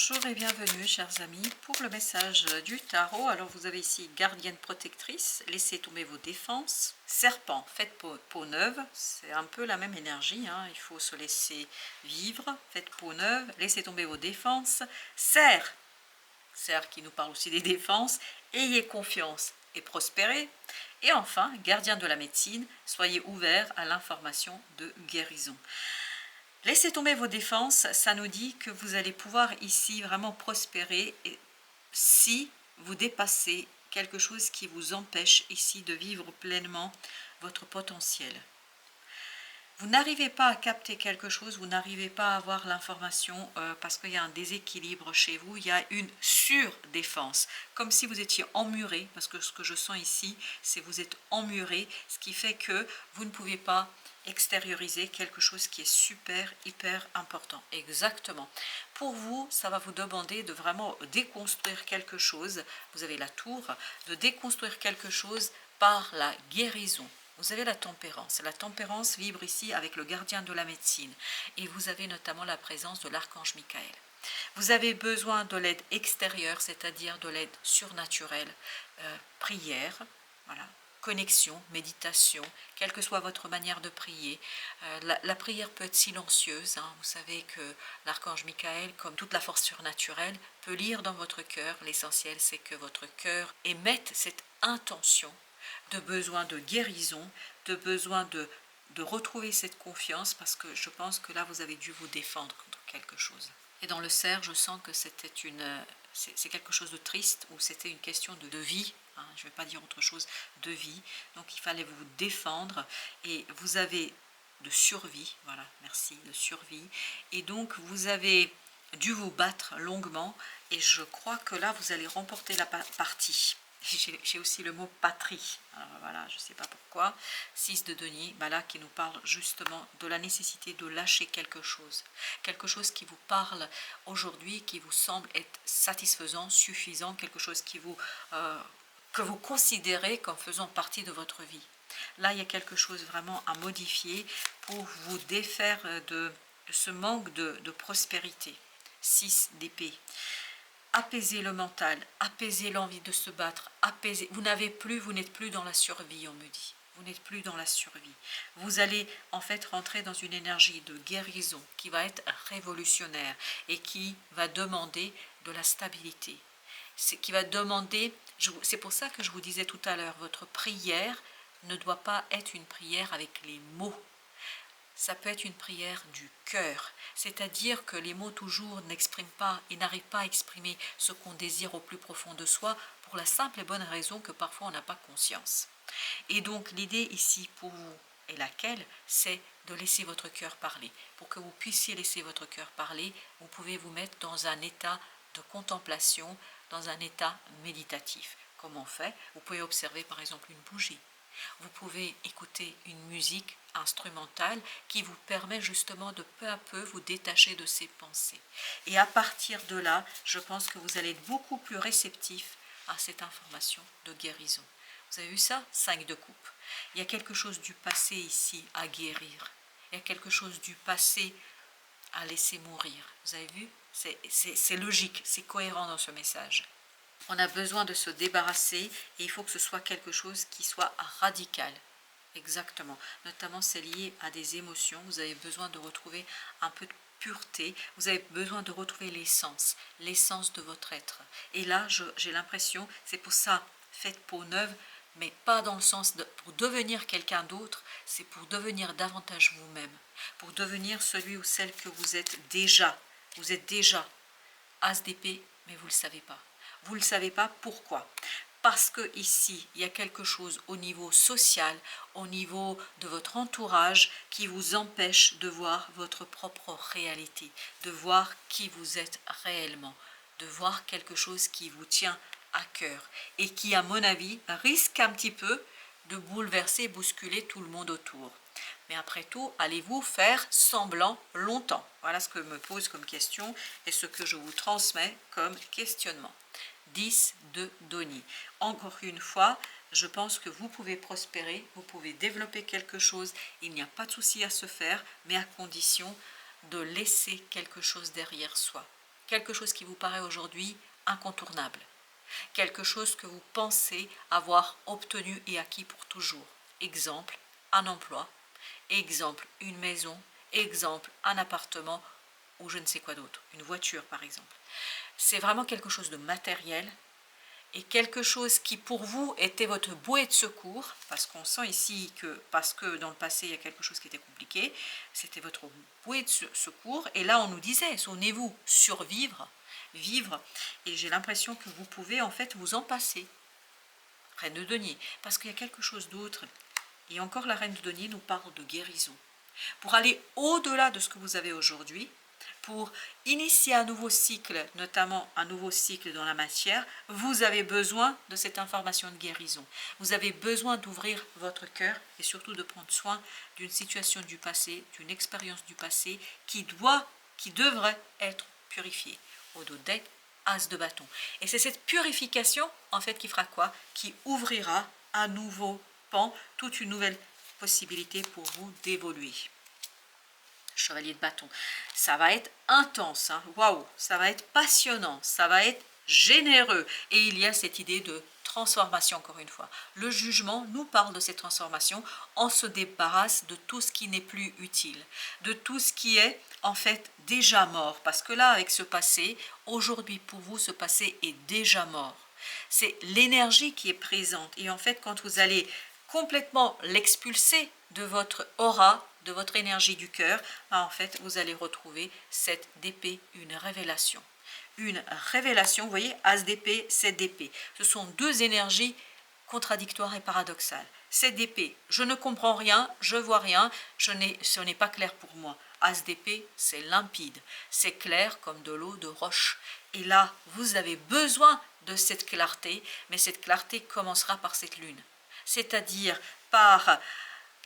Bonjour et bienvenue chers amis pour le message du tarot. Alors vous avez ici gardienne protectrice, laissez tomber vos défenses. Serpent, faites peau neuve, c'est un peu la même énergie, hein. Il faut se laisser vivre, faites peau neuve, laissez tomber vos défenses. Cerf, cerf qui nous parle aussi des défenses, ayez confiance et prospérez. Et enfin, gardien de la médecine, soyez ouvert à l'information de guérison. Laissez tomber vos défenses, ça nous dit que vous allez pouvoir ici vraiment prospérer si vous dépassez quelque chose qui vous empêche ici de vivre pleinement votre potentiel. Vous n'arrivez pas à capter quelque chose, vous n'arrivez pas à avoir l'information parce qu'il y a un déséquilibre chez vous, il y a une surdéfense, comme si vous étiez emmuré, parce que ce que je sens ici, c'est que vous êtes emmuré, ce qui fait que vous ne pouvez pas extérioriser quelque chose qui est super, hyper important. Exactement. Pour vous, ça va vous demander de vraiment déconstruire quelque chose, vous avez la tour, de déconstruire quelque chose par la guérison. Vous avez la tempérance. La tempérance vibre ici avec le gardien de la médecine. Et vous avez notamment la présence de l'archange Michael. Vous avez besoin de l'aide extérieure, c'est-à-dire de l'aide surnaturelle, prière, voilà, connexion, méditation, quelle que soit votre manière de prier. La prière peut être silencieuse, hein. Vous savez que l'archange Michael, comme toute la force surnaturelle, peut lire dans votre cœur. L'essentiel, c'est que votre cœur émette cette intention de besoin de guérison, de besoin de retrouver cette confiance, parce que je pense que là, vous avez dû vous défendre contre quelque chose. Et dans le cerf, je sens que c'est quelque chose de triste, ou c'était une question de vie, hein, je ne vais pas dire autre chose, de vie. Donc il fallait vous défendre, et vous avez de survie, voilà, merci, de survie. Et donc vous avez dû vous battre longuement, et je crois que là, vous allez remporter la partie. J'ai aussi le mot patrie. Alors voilà, je ne sais pas pourquoi. 6 de denier, là, qui nous parle justement de la nécessité de lâcher quelque chose. Quelque chose qui vous parle aujourd'hui, qui vous semble être satisfaisant, suffisant, quelque chose qui que vous considérez comme faisant partie de votre vie. Là, il y a quelque chose vraiment à modifier pour vous défaire de ce manque de prospérité. 6 d'épée. Apaiser le mental, apaiser l'envie de se battre, apaiser. Vous n'êtes plus dans la survie, on me dit. Vous n'êtes plus dans la survie. Vous allez en fait rentrer dans une énergie de guérison qui va être révolutionnaire et qui va demander de la stabilité. Qui va demander, c'est pour ça que je vous disais tout à l'heure, votre prière ne doit pas être une prière avec les mots. Ça peut être une prière du cœur, c'est-à-dire que les mots toujours n'expriment pas et n'arrivent pas à exprimer ce qu'on désire au plus profond de soi, pour la simple et bonne raison que parfois on n'a pas conscience. Et donc l'idée ici pour vous est laquelle, c'est de laisser votre cœur parler. Pour que vous puissiez laisser votre cœur parler, vous pouvez vous mettre dans un état de contemplation, dans un état méditatif. Comment on fait? Vous pouvez observer par exemple une bougie. Vous pouvez écouter une musique instrumentale qui vous permet justement de peu à peu vous détacher de ces pensées. Et à partir de là, je pense que vous allez être beaucoup plus réceptif à cette information de guérison. Vous avez vu ça? 5 de coupe. Il y a quelque chose du passé ici à guérir. Il y a quelque chose du passé à laisser mourir. Vous avez vu? C'est logique, c'est cohérent dans ce message. On a besoin de se débarrasser et il faut que ce soit quelque chose qui soit radical. Exactement. Notamment, c'est lié à des émotions. Vous avez besoin de retrouver un peu de pureté. Vous avez besoin de retrouver l'essence de votre être. Et là, j'ai l'impression, c'est pour ça, faites peau neuve, mais pas dans le sens de pour devenir quelqu'un d'autre, c'est pour devenir davantage vous-même, pour devenir celui ou celle que vous êtes déjà. Vous êtes déjà as d'épée, mais vous ne le savez pas. Vous ne le savez pas, pourquoi? Parce que ici, il y a quelque chose au niveau social, au niveau de votre entourage qui vous empêche de voir votre propre réalité, de voir qui vous êtes réellement, de voir quelque chose qui vous tient à cœur et qui, à mon avis, risque un petit peu de bouleverser, bousculer tout le monde autour. Mais après tout, allez-vous faire semblant longtemps? Voilà ce que me pose comme question et ce que je vous transmets comme questionnement. 10 de denier. Encore une fois, je pense que vous pouvez prospérer, vous pouvez développer quelque chose, il n'y a pas de souci à se faire, mais à condition de laisser quelque chose derrière soi. quelque chose qui vous paraît aujourd'hui incontournable, quelque chose que vous pensez avoir obtenu et acquis pour toujours. Exemple, un emploi, exemple, une maison, exemple, un appartement ou je ne sais quoi d'autre, une voiture par exemple. C'est vraiment quelque chose de matériel et quelque chose qui pour vous était votre bouée de secours, parce qu'on sent ici que, parce que dans le passé il y a quelque chose qui était compliqué, c'était votre bouée de secours, et là on nous disait, souvenez-vous, survivre, vivre, et j'ai l'impression que vous pouvez en fait vous en passer. Reine de denier, parce qu'il y a quelque chose d'autre, et encore la reine de denier nous parle de guérison. Pour aller au-delà de ce que vous avez aujourd'hui, pour initier un nouveau cycle, notamment un nouveau cycle dans la matière, vous avez besoin de cette information de guérison. Vous avez besoin d'ouvrir votre cœur et surtout de prendre soin d'une situation du passé, d'une expérience du passé qui devrait être purifiée. Au dos deck, as de bâton. Et c'est cette purification, en fait, qui fera quoi? Qui ouvrira un nouveau pan, toute une nouvelle possibilité pour vous d'évoluer. Chevalier de bâton, ça va être intense, hein. Waouh, ça va être passionnant, ça va être généreux, et il y a cette idée de transformation encore une fois. Le jugement nous parle de cette transformation, on se débarrasse de tout ce qui n'est plus utile, de tout ce qui est en fait déjà mort, parce que là avec ce passé, aujourd'hui pour vous ce passé est déjà mort. C'est l'énergie qui est présente, et en fait quand vous allez complètement l'expulser de votre aura, de votre énergie du cœur, en fait, vous allez retrouver cette d'épée, une révélation. Une révélation, vous voyez, as d'épée, 7 d'épée. Ce sont deux énergies contradictoires et paradoxales. 7 d'épée, je ne comprends rien, je vois rien, ce n'est pas clair pour moi. As d'épée, c'est limpide, c'est clair comme de l'eau de roche. Et là, vous avez besoin de cette clarté, mais cette clarté commencera par cette lune. C'est-à-dire par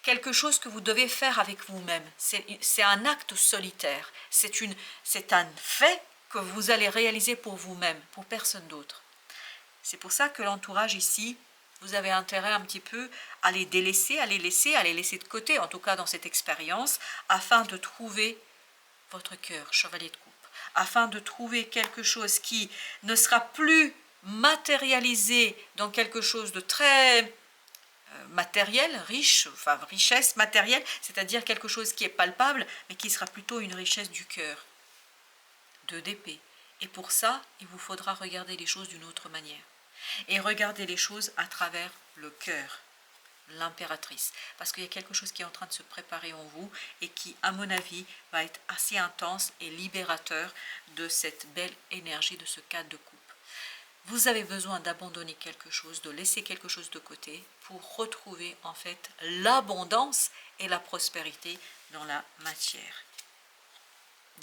quelque chose que vous devez faire avec vous-même. C'est un acte solitaire, c'est un fait que vous allez réaliser pour vous-même, pour personne d'autre. C'est pour ça que l'entourage ici, vous avez intérêt un petit peu à les délaisser, à les laisser de côté, en tout cas dans cette expérience, afin de trouver votre cœur, chevalier de coupe, afin de trouver quelque chose qui ne sera plus matérialisé dans quelque chose de très matériel, riche, enfin richesse matérielle, c'est-à-dire quelque chose qui est palpable, mais qui sera plutôt une richesse du cœur, de d'épée. Et pour ça, il vous faudra regarder les choses d'une autre manière. Et regarder les choses à travers le cœur, l'impératrice. Parce qu'il y a quelque chose qui est en train de se préparer en vous et qui, à mon avis, va être assez intense et libérateur de cette belle énergie de ce cadre de coupe. Vous avez besoin d'abandonner quelque chose, de laisser quelque chose de côté pour retrouver en fait l'abondance et la prospérité dans la matière.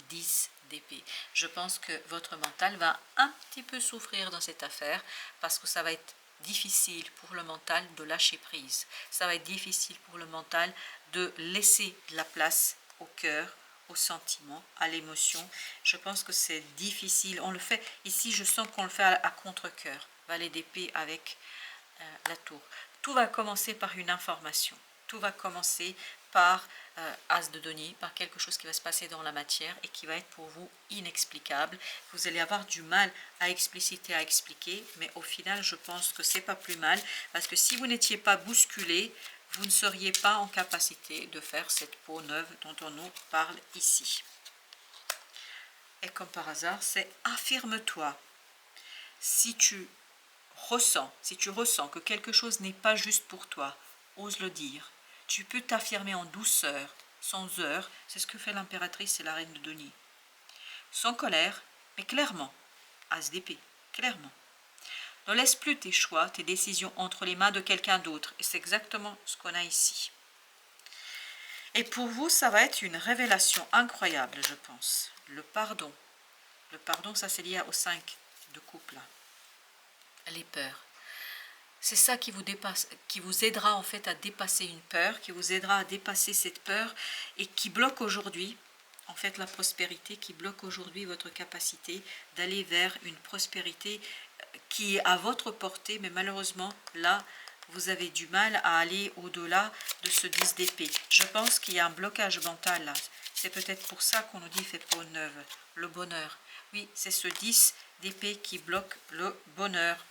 10 d'épée. Je pense que votre mental va un petit peu souffrir dans cette affaire parce que ça va être difficile pour le mental de lâcher prise. Ça va être difficile pour le mental de laisser de la place au cœur, au sentiment, à l'émotion. Je pense que c'est difficile. On le fait, ici je sens qu'on le fait à contre-cœur. Valet d'épée avec la tour. Tout va commencer par une information. Tout va commencer par as de denier, par quelque chose qui va se passer dans la matière et qui va être pour vous inexplicable. Vous allez avoir du mal à expliciter, à expliquer, mais au final je pense que c'est pas plus mal, parce que si vous n'étiez pas bousculé, vous ne seriez pas en capacité de faire cette peau neuve dont on nous parle ici. Et comme par hasard, c'est affirme-toi. Si tu ressens que quelque chose n'est pas juste pour toi, ose le dire. Tu peux t'affirmer en douceur, sans heurts, c'est ce que fait l'impératrice et la reine de denier. Sans colère, mais clairement, as d'épée, clairement. Ne laisse plus tes choix, tes décisions entre les mains de quelqu'un d'autre. Et c'est exactement ce qu'on a ici. Et pour vous, ça va être une révélation incroyable, je pense. Le pardon. Le pardon, ça c'est lié au 5 de coupe là. Les peurs. C'est ça qui vous dépasse, qui vous aidera en fait à dépasser une peur, qui vous aidera à dépasser cette peur et qui bloque aujourd'hui, en fait la prospérité, qui bloque aujourd'hui votre capacité d'aller vers une prospérité qui est à votre portée, mais malheureusement là, vous avez du mal à aller au-delà de ce 10 d'épée. Je pense qu'il y a un blocage mental là. C'est peut-être pour ça qu'on nous dit faites peau neuve, le bonheur. Oui, c'est ce 10 d'épée qui bloque le bonheur,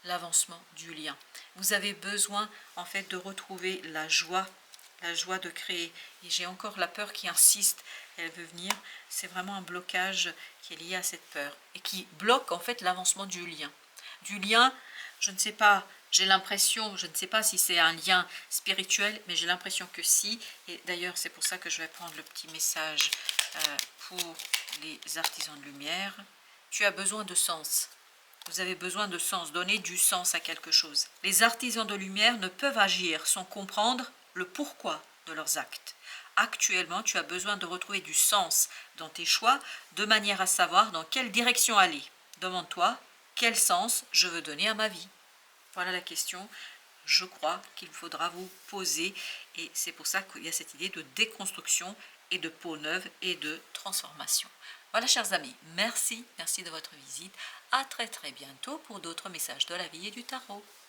l'avancement du lien. Vous avez besoin en fait de retrouver la joie de créer. Et j'ai encore la peur qui insiste, elle veut venir. C'est vraiment un blocage qui est lié à cette peur et qui bloque en fait l'avancement du lien. Du lien, je ne sais pas, j'ai l'impression, je ne sais pas si c'est un lien spirituel, mais j'ai l'impression que si. Et d'ailleurs, c'est pour ça que je vais prendre le petit message pour les artisans de lumière. Tu as besoin de sens. Vous avez besoin de sens, donner du sens à quelque chose. Les artisans de lumière ne peuvent agir sans comprendre le pourquoi de leurs actes. Actuellement, tu as besoin de retrouver du sens dans tes choix, de manière à savoir dans quelle direction aller. Demande-toi, quel sens je veux donner à ma vie? Voilà la question, je crois qu'il faudra vous poser. Et c'est pour ça qu'il y a cette idée de déconstruction et de peau neuve et de transformation. Voilà, chers amis, merci de votre visite. À très bientôt pour d'autres messages de la vie et du tarot.